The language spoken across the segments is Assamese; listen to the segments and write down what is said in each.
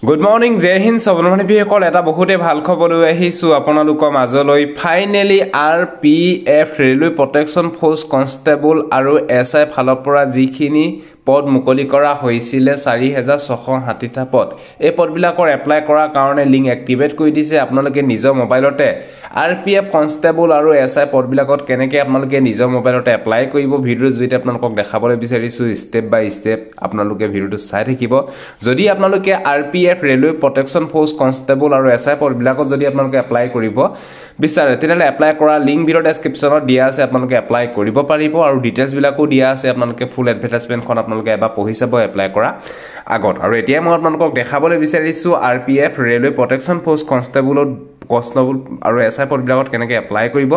Good morning, Jai Hind. Sabonamani bihekol eta bahute bhal khobor loi ahisu apnaloকৰ মাজলৈ finally RPF Railway Protection Force Constable aru SI ফালৰ পৰা যিখিনি পদ মুকলি কৰা হৈছিল 4660 টা পদ এই পদবিলাকৰ এপ্লাই কৰাৰ কাৰণে লিংক এক্টিভেট কৰি দিছে আপোনালোকে নিজৰ মোবাইলতে RPF কনষ্টেবল আৰু SI পদবিলাকত কেনেকৈ আপোনালোকে নিজৰ মোবাইলতে এপ্লাই কৰিব ভিডিঅ জৰিয়তে আপোনালোকক দেখাবলৈ বিচাৰিছো স্টেপ বাই স্টেপ আপোনালোকে ভিডিঅটো চাই থাকিব যদি আপোনালোকে RPF Railway Protection Force Constable আৰু SI পদবিলাকত যদি আপোনালোকে এপ্লাই কৰিব বিচাৰে তেতিয়ালে এপ্লাই কৰা লিংক ভিডিঅ ডেসক্ৰিপচনত দিয়া আছে আপোনালোকে এপ্লাই কৰিব পাৰিব আৰু ডিটেইলছ বিলাকো দিয়া আছে আপোনালোকে ফুল এডভাৰটাইজমেন্টখন আপোনালোকে এবা পঢ়ি চাব এপ্লাই কৰা আগত আৰু এতিয়া মই আপোনালোকক দেখাবলৈ বিচাৰিছো RPF Railway Protection Force Constable আৰু SI পদবিলাকত কেনেকৈ এপ্লাই কৰিব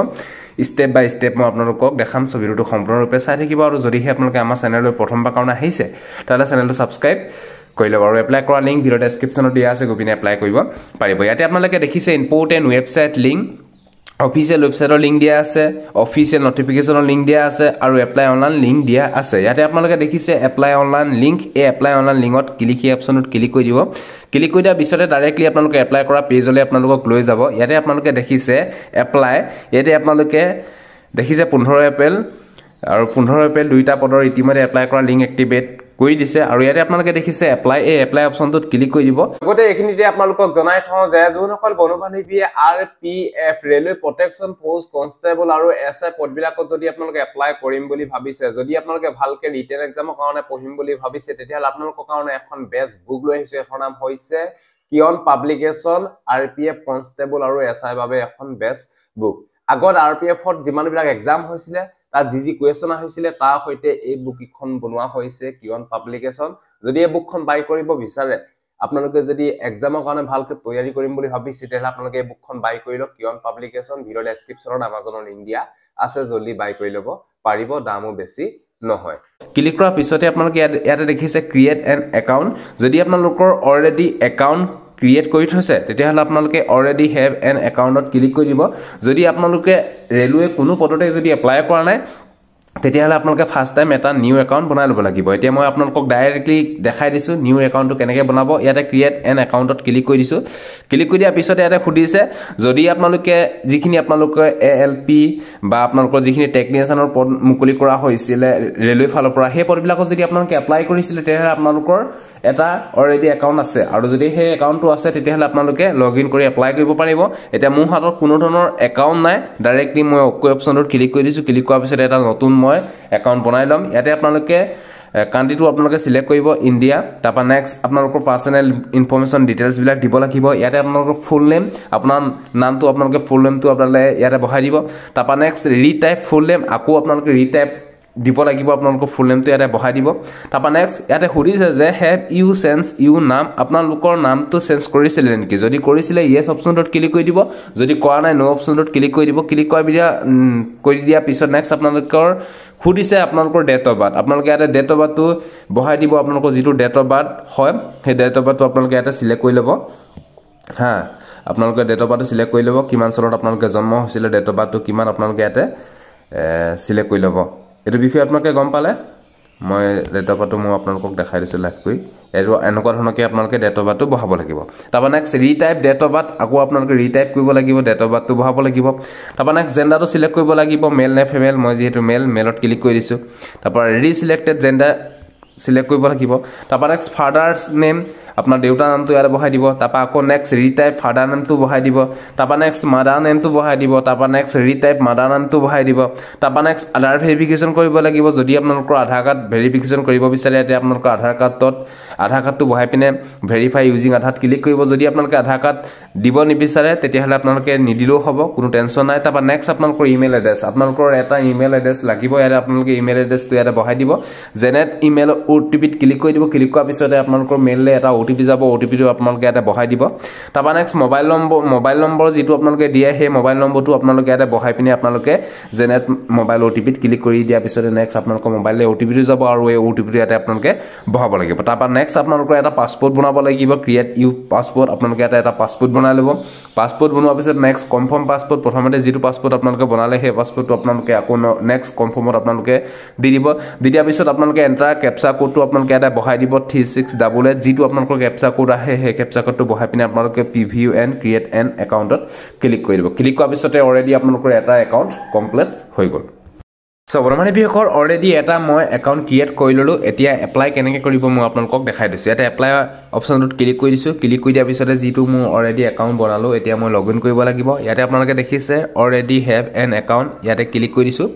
স্টেপ বাই স্টেপ মই আপোনালোকক দেখাম সো ভিডিঅটো সম্পূৰ্ণৰূপে চাই থাকিব আৰু যদি আপোনালোকে আমাৰ চেনেললৈ প্ৰথমবাৰ কাৰণে আহিছে তাহলে চেনেলটো সাবস্ক্ৰাইব কৰি লব আৰু এপ্লাই কৰা লিংক ভিডিঅ ডেসক্ৰিপচনত দিয়া আছে গোপিনে এপ্লাই কৰিব পাৰিব ইয়াতে আপোনালোকে দেখিছে ইম্পৰ্টেন্ট ৱেবসাইট লিংক অফিচিয়েল ৱেবসাইটৰ লিংক দিয়া আছে অফিচিয়েল নটিফিকেশনৰ লিংক দিয়া আছে আৰু এপ্লাই অনলাইন লিংক দিয়া আছে ইয়াতে আপোনালোকে দেখিছে এপ্লাই অনলাইন লিংক এই এপ্লাই অনলাইন লিংকত ক্লিক হি অপচনত ক্লিক কৰি দিব ক্লিক কৰি দিয়া পিছতে ডাইৰেক্টলি আপোনালোকে এপ্লাই কৰা পেজলৈ আপোনালোকক লৈ যাব ইয়াতে আপোনালোকে দেখিছে এপ্লাই ইয়াতে আপোনালোকে দেখিছে 15 এপ্ৰিল আৰু 15 এপ্ৰিল দুইটা পদৰ ইতিমধ্যে এপ্লাই কৰা লিংক এক্টিভেট কৰি দিছে আৰু ইয়াতে আপোনালোকে দেখিছে এপ্লাই এই এপ্লাই অপচনটোত ক্লিক কৰি দিব গতে এখিনিতে আপোনালোকক জনাই থওঁ যে যোনসকল বনবান্ধৱীয়ে RPF Railway Protection Force Constable আৰু SI পদবিলাকত যদি আপোনালোকে এপ্লাই কৰিম বুলি ভাবিছে যদি আপোনালোকে ভালকে ৰিটেন এক্সামৰ কাৰণে পঢ়িম বুলি ভাবিছে তেতিয়াহলে আপোনালোকৰ কাৰণে এখন বেষ্ট বুক লৈ আহিছো এখন নাম হৈছে কিয়ন পাবলিকেশন RPF Constable আৰু SI বাবে এখন বেষ্ট বুক আগত RPF ত যিমানবিলাক এক্সাম হৈছিল তা জিজি কোৱেশ্চন আহিছিল তা হইতে এই বুকখন বনোৱা হৈছে কিয়ন পাবলিকেশন যদি এই বুকখন বাই কৰিব বিচাৰে আপোনালোকে যদি এক্সামৰ কাৰণে ভালকে তৈয়াৰী কৰিম বুলি ভাবিছে তেতিয়াহলে আপোনালোকে এই বুকখন বাই কৰি লওক কিয়ন পাবলিকেশন ভিডিঅ ডেসক্ৰিপচনত আমাজনৰ লিংক দিয়া আছে জলদি বাই কৰি লব পাৰিব দামো বেছি নহয় ক্লিক কৰাৰ পিছতে আপোনালোকে ইয়াতে দেখিছে ক্ৰিয়েট এন একাউন্ট যদি আপোনালোকৰ অলৰেডি একাউন্ট ক্ৰিয়েট কৰি থৈছে তেতিয়াহলে আপোনালোকে অলৰেডি হেভ এন একাউন্টত ক্লিক কৰি দিব যদি আপোনালোকে ৰেলৱে কোনো পদতে যদি এপ্লাই কৰা নাই তেতিয়াহলে আপোনালোকে ফাৰ্স্ট টাইম এটা নিউ একাউন্ট বনাই লব লাগিব এতিয়া মই আপোনালোকক ডাইৰেক্টলি দেখাই দিছো নিউ একাউন্টটো কেনেকৈ বনাব ইয়াতে ক্ৰিয়েট এন একাউন্টত ক্লিক কৰি দিছো ক্লিক কৰি দিয়া পিছতে ইয়াতে খুদিছে যদি আপোনালোকে যিখিনি আপোনালোকে ALP বা আপোনালোকৰ যিখিনি টেকনিচিয়ানৰ পদ মুকলি কৰা হৈছিল ৰেলৱে ফালৰ পৰা সেই পদবিলাকত যদি আপোনালোকে এপ্লাই কৰিছিল তেতিয়াহলে আপোনালোকৰ এটা অলৰেডি একাউন্ট আছে আৰু যদি সেই একাউন্টটো আছে তেতিয়াহলে আপোনালোকে লগইন কৰি এপ্লাই কৰিব পাৰিব এটা মোৰ হাতত কোনো ধৰণৰ একাউন্ট নাই ডাইৰেক্টলি মই ওকে অপচনত ক্লিক কৰি দিছো ক্লিক কৰাৰ পিছত এটা নতুন মই একাউন্ট বনাই লম ইয়াতে আপোনালোকে কান্ট্ৰিটো আপোনালোকে সিলেক্ট কৰিব ইন্ডিয়া তাপা নেক্সট আপোনালোকৰ পাৰ্সোনাল ইনফৰমেশন ডিটেইলছ বিলাক দিব লাগিব ইয়াতে আপোনালোকৰ ফুল নেম আপোনাৰ নামটো আপোনালোকে ফুল নেমটো আপোনালোকে ইয়াতে বহাই দিব তাপা নেক্সট ৰিটাইপ ফুল নেম আকৌ আপোনালোকে ৰিটাইপ দিব লাগিব আপোনালোকৰ ফুল নেমটো ইয়াতে বহাই দিব তাপা নেক্সট ইয়াতে খুদিছে যে হেভ ইউ চেঞ্জ ইউ নাম আপোনালোকৰ নামটো চেঞ্জ কৰিছিলে নেকি যদি কৰিছিলে ইয়েস অপচনটোত ক্লিক কৰি দিব যদি কৰা নাই নো অপচনটোত ক্লিক কৰি দিব ক্লিক কৰি দিয়া পিছত নেক্সট আপোনালোকৰ খুদিছে আপোনালোকৰ ডেট অফ বাৰ্থ আপোনালোকে ইয়াতে ডেট অফ বাৰ্থটো বহাই দিব আপোনালোকৰ যেটো ডেট অফ বাৰ্থ হয় সেই ডেট অফ বাৰ্থটো আপোনালোকে ইয়াতে সিলেক্ট কৰি ল'ব হা আপোনালোকে ডেট অফ বাৰ্থটো সিলেক্ট কৰি ল'ব কিমান চনত আপোনালোকে জন্ম হৈছিল ডেট অফ বাৰ্থটো কিমান আপোনালোকে ইয়াতে সিলেক্ট কৰি ল'ব এটো বিষয় আপোনালোকে গম পালে মই ডেট অফ বাৰ্থটো মই আপোনালোকক দেখাই দিছো লাইভ কৰি এটো এনেকুৱা ধৰণকে আপোনালোকে ডেট অফ বাৰ্থটো বহাব লাগিব তাপা নেক্সট ৰিটাইপ ডেট অফ বাৰ্থ আকৌ আপোনালোকে ৰিটাইপ কৰিব লাগিব ডেট অফ বাৰ্থটো বহাব লাগিব তাপা নেক্সট জেন্ডাৰটো সিলেক্ট কৰিব লাগিব মেল নে ফিমেল মই যেহেতু মেলত ক্লিক কৰি দিছো তাপা ৰিসিলেক্টেড জেন্ডাৰ সিলেক্ট কৰিব লাগিব তাপা নেক্সট ফাদাৰস নেম আপোনাৰ দেউতাৰ নামটো ইয়াতে বহাই দিব তাপা আকৌ নেক্সট ৰিটাইপ ফাদাৰ নামটো বহাই দিব তাপা নেক্সট মাদাৰ নেমটো বহাই দিব তাপা নেক্সট ৰিটাইপ মাদাৰ নামটো বহাই দিব তাপা নেক্সট আধাৰ ভেৰিফিকেশন কৰিব লাগিব যদি আপোনালোকৰ আধাৰ কাৰ্ড ভেৰিফিকেশন কৰিব বিচাৰে এতে আপোনালোকৰ আধাৰ কাৰ্ডটো বহাই পিনে ভেৰিফাই ইউজিং আধাৰত ক্লিক কৰিব যদি আপোনালোকে আধাৰ কাৰ্ড দিব নিবিচাৰে তেতিয়াহলে আপোনালোকে নিদিলেও হ'ব কোনো টেনচন নাই তাপা নেক্সট আপোনালোকৰ ইমেইল এড্ৰেছ আপোনালোকৰ এটা ইমেইল এড্ৰেছ লাগিব ইয়াতে আপোনালোকে ইমেইল এড্ৰেছটো ইয়াতে বহাই দিব জেনেট ইমেইল OTPত ক্লিক কৰি দিব ক্লিক কৰাৰ পিছতে আপোনালোকৰ মেইললে এটা OTP যাব OTPটো আপোনালোকে ইয়াতে বহাই দিব তাপা নেক্সট মোবাইল নম্বৰ যেটো আপোনালোকে দিয়ে সেই মোবাইল নম্বৰটো আপোনালোকে ইয়াতে বহাই পিনে আপোনালোকে জেনেট মোবাইল OTPত ক্লিক কৰি দিয়া পিছতে নেক্সট আপোনালোকৰ মোবাইললে OTPটো যাব আৰু এই OTPটো ইয়াতে আপোনালোকে বহাব লাগিব তাপা নেক্সট আপোনালোকৰ এটা পাসপোৰ্ট বনাব লাগিব ক্ৰিয়েট ইউ পাসপোৰ্ট আপোনালোকে এটা পাসপোৰ্ট বনাই লব পাসপোৰ্ট বনোৱাৰ পিছত নেক্সট কনফাৰ্ম পাসপোৰ্ট প্ৰথমতে যেটো পাসপোৰ্ট আপোনালোকে বনালে সেই পাসপোৰ্টটো আপোনালোকে আকৌ নেক্সট কনফাৰ্মত আপোনালোকে দি দিব দিয়াৰ পিছত আপোনালোকে এন্টাৰ কেপচা কোডটো আপোনালোকে এটা বহাই দিব 3688 যেটো আপোনালোকৰ কেপচা কোড আহে সেই কেপচা কোডটো বহাই পিনে আপোনালোকে PVUN ক্ৰিয়েট এন একাউণ্টত ক্লিক কৰি দিব ক্লিক কৰাৰ পিছতে অলৰেডি আপোনালোকৰ এটা একাউণ্ট কমপ্লিট হৈ গ'ল সো বৰ্তমান বিহকৰ অলৰেডি এটা মই একাউণ্ট ক্ৰিয়েট কৰি ললো এতিয়া এপ্লাই কেনেকৈ কৰিব মই আপোনালোকক দেখাই দিছোঁ ইয়াতে এপ্লাই অপশ্যনটোত ক্লিক কৰি দিছোঁ ক্লিক কৰি দিয়াৰ পিছতে যিটো মই অলৰেডি একাউণ্ট বনালোঁ এতিয়া মই লগইন কৰিব লাগিব ইয়াতে আপোনালোকে দেখিছে অলৰেডি হেভ এন একাউণ্ট ইয়াতে ক্লিক কৰি দিছোঁ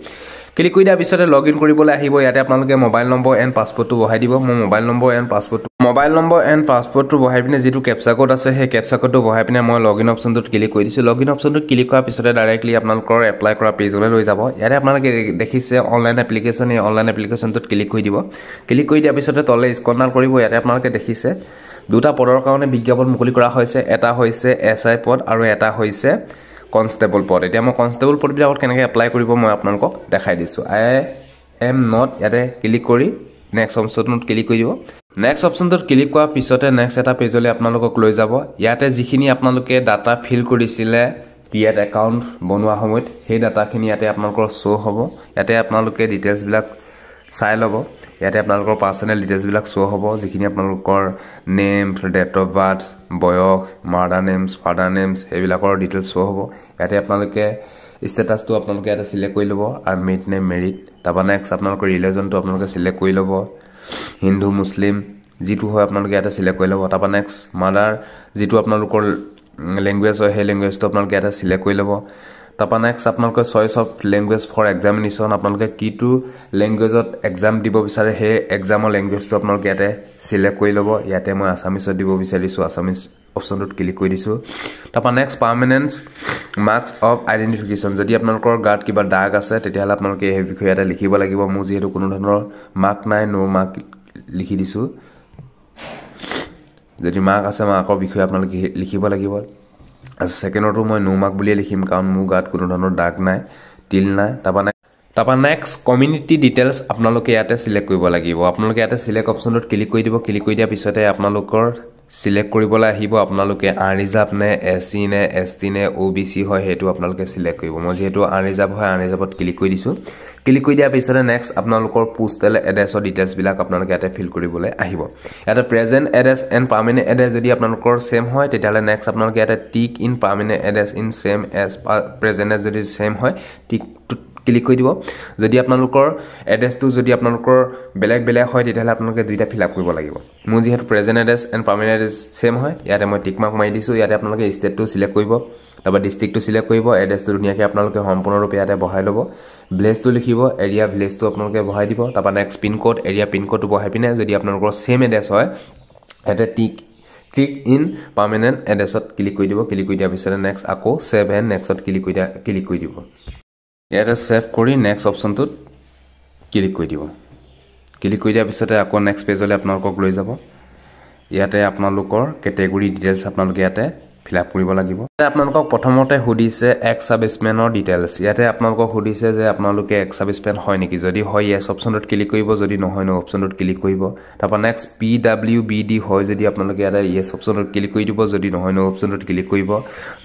ক্লিক কৰি দিয়াৰ পিছতে লগইন কৰিবলৈ আহিব ইয়াতে আপোনালোকে মোবাইল নম্বৰ এণ্ড পাছৱৰ্ডটো বহাই দিব মই মোবাইল নম্বৰ এণ্ড পাছৱৰ্ডটো বহাই পিনে যিটো কেপচা কোড আছে সেই কেপচা কোডটো বহাই পিনে মই লগইন অপশ্যনটোত ক্লিক কৰি দিছোঁ লগইন অপশ্যনটোত ক্লিক কৰাৰ পিছতে ডাইৰেক্টলি আপোনালোকৰ এপ্লাই কৰা পেজলৈ লৈ যাব ইয়াতে আপোনালোকে দেখিছে অনলাইন এপ্লিকেশ্যন এই অনলাইন এপ্লিকেশ্যনটোত ক্লিক কৰি দিব ক্লিক কৰি দিয়াৰ পিছতে তললৈ স্ক্ৰল কৰিব ইয়াতে আপোনালোকে দেখিছে দুটা পদৰ কাৰণে বিজ্ঞাপন মুকলি কৰা হৈছে এটা হৈছে SI পদ আৰু এটা হৈছে কনষ্টেবল পদ এতিয়া মই কনষ্টেবল পদবিলাকত কেনেকৈ এপ্লাই কৰিব মই আপোনালোকক দেখাই দিছোঁ I am not ইয়াতে ক্লিক কৰি নেক্সট অপশ্যনটোত ক্লিক কৰি দিব নেক্সট অপশ্যনটোত ক্লিক কৰাৰ পিছতে নেক্সট এটা পেজলৈ আপোনালোকক লৈ যাব ইয়াতে যিখিনি আপোনালোকে ডাটা ফিল কৰিছিলে ক্ৰিয়েট একাউণ্ট বনোৱা সময়ত সেই ডাটাখিনি ইয়াতে আপোনালোকৰ শ্ব' হ'ব ইয়াতে আপোনালোকে ডিটেইলছবিলাক চাই ল'ব ইয়াতে আপোনালোকৰ পাৰ্চনেল ডিটেইলছবিলাক শ্ব' হ'ব যিখিনি আপোনালোকৰ নেম ডেট অফ বাৰ্থ বয়স মাদাৰ নেমছ ফাদাৰ নেমছ সেইবিলাকৰ ডিটেইলছ শ্ব' হ'ব ইয়াতে আপোনালোকে ষ্টেটাছটো আপোনালোকে ইয়াতে চিলেক্ট কৰি ল'ব আৰু মেৰিড নেম মেৰিড তাৰপৰা নেক্সট আপোনালোকৰ ৰিলিজনটো আপোনালোকে চিলেক্ট কৰি ল'ব হিন্দু মুছলিম যিটো হয় আপোনালোকে ইয়াতে চিলেক্ট কৰি ল'ব তাৰপৰা নেক্সট মাদাৰ যিটো আপোনালোকৰ লেংগুৱেজ হয় সেই লেংগুৱেজটো আপোনালোকে ইয়াতে চিলেক্ট কৰি ল'ব তাৰপৰা নেক্সট আপোনালোকে choice of language for examination আপোনালোকে কিটো লেংগুৱেজত এক্সাম দিব বিচাৰে সেই এক্সামৰ লেংগুৱেজটো আপোনালোকে ইয়াতে চিলেক্ট কৰি ল'ব ইয়াতে মই আছামিছত দিব বিচাৰিছোঁ আছামিজ অপশ্যনটোত ক্লিক কৰি দিছোঁ তাৰপৰা next permanent marks of identification যদি আপোনালোকৰ গাত কিবা দাগ আছে তেতিয়াহ'লে আপোনালোকে সেই বিষয়ে ইয়াতে লিখিব লাগিব মোৰ যিহেতু কোনো ধৰণৰ মাৰ্ক নাই ন' মাৰ্ক লিখি দিছোঁ যদি মাৰ্ক আছে মাৰ্কৰ বিষয়ে আপোনালোকে লিখিব লাগিব ছেকেণ্ডতো মই ন' মাৰ্ক বুলিয়ে লিখিম কাৰণ মোৰ গাত কোনো ধৰণৰ দাগ নাই তিল নাই তাৰপৰা নেক্সট কমিউনিটি ডিটেইলছ আপোনালোকে ইয়াতে চিলেক্ট কৰিব লাগিব আপোনালোকে ইয়াতে চিলেক্ট অপশ্যনটোত ক্লিক কৰি দিব ক্লিক কৰি দিয়াৰ পিছতে আপোনালোকৰ চিলেক্ট কৰিবলৈ আহিব আপোনালোকে আনৰিজাৰ্ভ নে SC নে ST নে OBC হয় সেইটো আপোনালোকে চিলেক্ট কৰিব মই যিহেতু আনৰিজাৰ্ভ হয় আনৰিজাৰ্ভত ক্লিক কৰি দিছোঁ ক্লিক কৰি দিয়াৰ পিছতে নেক্সট আপোনালোকৰ পোষ্টেল এড্ৰেছৰ ডিটেইলছবিলাক আপোনালোকে ইয়াতে ফিল কৰিবলৈ আহিব ইয়াতে present address and permanent address যদি আপোনালোকৰ ছেম হয় তেতিয়াহ'লে নেক্সট আপোনালোকে ইয়াতে tick in permanent address in same as present address যদি ছেম হয় টিকটোত ক্লিক কৰি দিব যদি আপোনালোকৰ এড্ৰেছটো যদি আপোনালোকৰ বেলেগ হয় তেতিয়াহ'লে আপোনালোকে দুইটা ফিল আপ কৰিব লাগিব মোৰ যিহেতু present address and permanent address same হয় ইয়াতে মই টিক মাৰ্ক মাৰি দিছোঁ ইয়াতে আপোনালোকে ষ্টেটটো চিলেক্ট কৰিব তাৰপৰা ডিষ্ট্ৰিক্টটো চিলেক্ট কৰিব এড্ৰেছটো ধুনীয়াকৈ আপোনালোকে সম্পূৰ্ণৰূপে ইয়াতে বহাই ল'ব ভিলেজটো লিখিব এৰিয়া ভিলেজটো আপোনালোকে বহাই দিব তাৰপৰা নেক্সট পিনক'ড এৰিয়া পিনক'ডটো বহাই পিনে যদি আপোনালোকৰ ছেম এড্ৰেছ হয় ইয়াতে ক্লিক ইন পাৰ্মানেণ্ট এড্ৰেছত ক্লিক কৰি দিব ক্লিক কৰি দিয়াৰ পিছতে নেক্সট আকৌ ছেভ এণ্ড নেক্সটত ক্লিক কৰি দিব ইয়াতে ছেভ কৰি নেক্সট অপশ্যনটোত ক্লিক কৰি দিব ক্লিক কৰি দিয়াৰ পিছতে আকৌ নেক্সট পেজলৈ আপোনালোকক লৈ যাব ইয়াতে আপোনালোকৰ কেটেগৰী ডিটেইলছ আপোনালোকে ইয়াতে ফিল আপ কৰিব লাগিব আপোনালোকক প্ৰথমতে সুধিছে এক্স সাৰ্ভিচমেনৰ ডিটেইলছ ইয়াতে আপোনালোকক সুধিছে যে আপোনালোকে এক্স সাৰ্ভিচমেন হয় নেকি যদি হয় ইয়েছ অপশ্যনটোত ক্লিক কৰিব যদি নহয় ন অপশ্যনটোত ক্লিক কৰিব তাৰপৰা নেক্সট PWBD হয় যদি আপোনালোকে ইয়াতে ইয়েছ অপশ্যনটোত ক্লিক কৰি দিব যদি নহয় ন অপশ্যনটোত ক্লিক কৰিব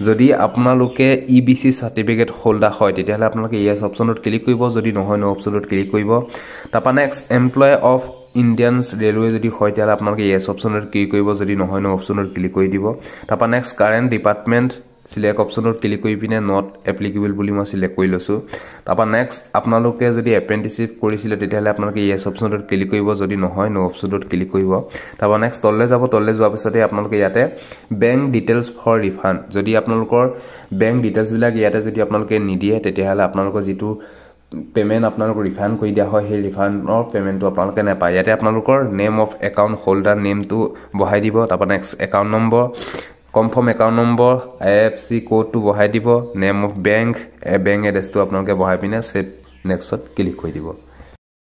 যদি আপোনালোকে EBC চাৰ্টিফিকেট হোল্ডাৰ হয় তেতিয়াহ'লে আপোনালোকে ইয়েছ অপশ্যনটোত ক্লিক কৰিব যদি নহয় ন অপশ্যনটোত ক্লিক কৰিব তাৰপৰা next employ of Indian railway যদি হয় তেতিয়াহ'লে আপোনালোকে ইয়েছ অপশ্যনত ক্লিক কৰিব যদি নহয় ন অপশ্যনত ক্লিক কৰি দিব তাৰপৰা নেক্সট কাৰেণ্ট ডিপাৰ্টমেণ্ট চিলেক্ট অপশ্যনত ক্লিক কৰি পিনে নট এপ্লিকেবল বুলি মই চিলেক্ট কৰি লৈছোঁ তাৰপৰা নেক্সট আপোনালোকে যদি এপ্ৰেণ্টিচিপ কৰিছিলে তেতিয়াহ'লে আপোনালোকে ইয়েছ অপশ্যনত ক্লিক কৰিব যদি নহয় ন অপশ্যনত ক্লিক কৰিব তাৰপৰা নেক্সট তললৈ যোৱাৰ পিছতে আপোনালোকে ইয়াতে বেংক ডিটেইলছ ফৰ ৰিফাণ্ড যদি আপোনালোকৰ বেংক ডিটেইলছবিলাক ইয়াতে যদি আপোনালোকে নিদিয়ে তেতিয়াহ'লে আপোনালোকৰ যিটো পেমেণ্ট আপোনালোকক ৰিফাণ্ড কৰি দিয়া হয় সেই ৰিফাণ্ডৰ পেমেণ্টটো আপোনালোকে নাপায় ইয়াতে আপোনালোকৰ নেম অফ একাউণ্ট হোল্ডাৰ নেমটো বহাই দিব তাৰপৰা next account number confirm account number IFSC কোডটো বহাই দিব নেম অফ বেংক এড্ৰেছটো আপোনালোকে বহাই পিনে ছেভ নেক্সটত ক্লিক কৰি দিব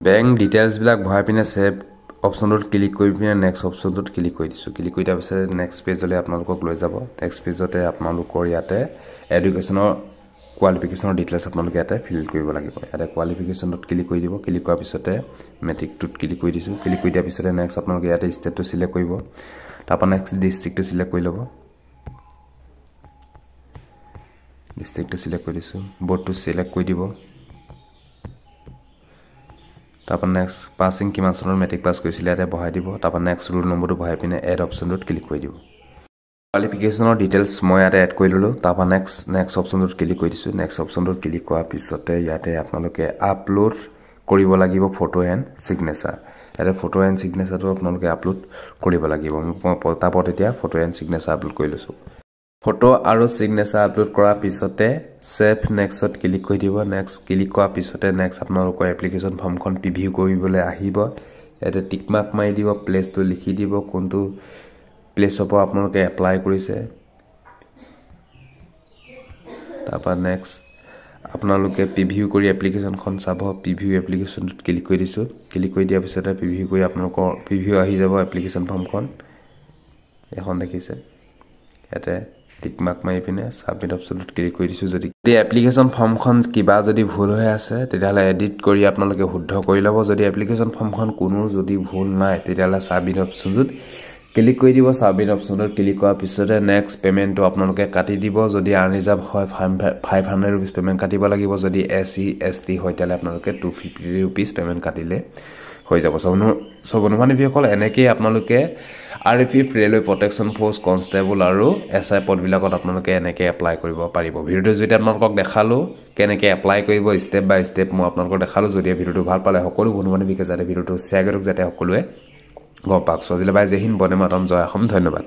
বেংক ডিটেইলছবিলাক বহাই পিনে ছেভ অপশ্যনটোত ক্লিক কৰি পিনে নেক্সট অপশ্যনটোত ক্লিক কৰি দিছোঁ ক্লিক কৰি দিয়াৰ পিছত নেক্সট পেজলৈ আপোনালোকক লৈ যাব নেক্সট পেজতে আপোনালোকৰ ইয়াতে এডুকেশ্যনৰ কোৱালিফিকেশ্যনৰ ডিটেইলছ আপোনালোকে ইয়াতে ফিল কৰিব লাগিব ইয়াতে কোৱালিফিকেশ্যনত ক্লিক কৰি দিব ক্লিক কৰাৰ পিছতে মেট্ৰিকটোত ক্লিক কৰি দিছোঁ ক্লিক কৰি দিয়াৰ পিছতে নেক্সট আপোনালোকে ইয়াতে ষ্টেটটো চিলেক্ট কৰিব তাৰপৰা নেক্সট ডিষ্ট্ৰিক্টটো চিলেক্ট কৰি ল'ব ডিষ্ট্ৰিক্টটো চিলেক্ট কৰি দিছোঁ বৰ্ডটো চিলেক্ট কৰি দিব তাৰপৰ নেক্সট পাসিং কিমান চনৰ মেট্ৰিক পাস কৰিছিলে ইয়াতে বহাই দিব তাৰপৰ নেক্সট ৰোল নম্বৰটো বহাই পিনে এড অপশনটোত ক্লিক কৰি দিব কোৱালিফিকেশ্যনৰ ডিটেইলছ মই ইয়াতে এড কৰি ললো তাৰপৰ নেক্সট অপশনটোত ক্লিক কৰি দিছো নেক্সট অপশনটোত ক্লিক কৰাৰ পিছতে ইয়াতে আপোনালোকে আপলোড কৰিব লাগিব ফটো এণ্ড সিগনেচাৰ ইয়াতে ফটো এণ্ড সিগনেচাৰটো আপোনালোকে আপলোড কৰিব লাগিব মই তাৰপৰ এতিয়া ফটো এণ্ড সিগনেচাৰ আপলোড কৰি লৈছো ফটো আৰু সিগনেচাৰ আপলোড কৰাৰ পিছতে সেভ নেক্সটত ক্লিক কৰি দিব নেক্সট ক্লিক কৰাৰ পিছতে নেক্সট আপোনালোকৰ এপ্লিকেশ্যন ফৰ্মখন প্ৰিভিউ কৰিবলৈ আহিব ইয়াতে টিক মাৰ্ক মাৰি দিব প্লেচটো লিখি দিব কোনটো প্লেচৰ পৰা আপোনালোকে এপ্লাই কৰিছে তাৰপৰ নেক্সট আপোনালোকে প্ৰিভিউ কৰি এপ্লিকেশ্যনখন চাব প্ৰিভিউ এপ্লিকেশ্যনটোত ক্লিক কৰি দিছো ক্লিক কৰি দিয়াৰ পিছতে প্ৰিভিউ কৰি আপোনালোকৰ প্ৰিভিউ আহি যাব এপ্লিকেশ্যন ফৰ্মখন এখন দেখিছে ইয়াতে টিক মাৰ্ক মাৰি পিনে সাবমিট অপশনটোত ক্লিক কৰি দিছো যদি এপ্লিকেশ্যন ফৰ্মখন কিবা যদি ভুল হৈ আছে তেতিয়াহলে এডিট কৰি আপোনালোকে শুদ্ধ কৰি ল'ব যদি এপ্লিকেশ্যন ফৰ্মখন কোনো যদি ভুল নাই তেতিয়াহলে সাবমিট অপশনটোত ক্লিক কৰি দিব সাবমিট অপশনটোত ক্লিক কৰাৰ পিছতে নেক্সট পেমেন্টটো আপোনালোকে কাটি দিব যদি আনৰিজাৰ্ভ হয় 500 रुपीस পেমেন্ট কাটিব লাগিব যদি এসসি এসটি হয় তেলে আপোনালোকে 250 रुपीस পেমেন্ট কাটিলে হৈ যাব সব অনুমানিক বিকল এনেকৈ আপোনালোকে RP railway protection force constable আৰু এসআই পদবিলাকত আপোনালোকে এনেকৈ এপ্লাই কৰিব পাৰিব ভিডিওটো যদি আপোনালোকক দেখালো কেনেকৈ এপ্লাই কৰিব স্টেপ বাই স্টেপ মই আপোনালোকক দেখালো যদি ভিডিওটো ভাল পালে সকলো অনুমানিক বিকে যাতে ভিডিওটো শেয়াৰ কৰক যাতে সকলোৱে গম পাওক সজিলে বাই জয় হিন্দ বন্দে মাতৰম জয় অসম ধন্যবাদ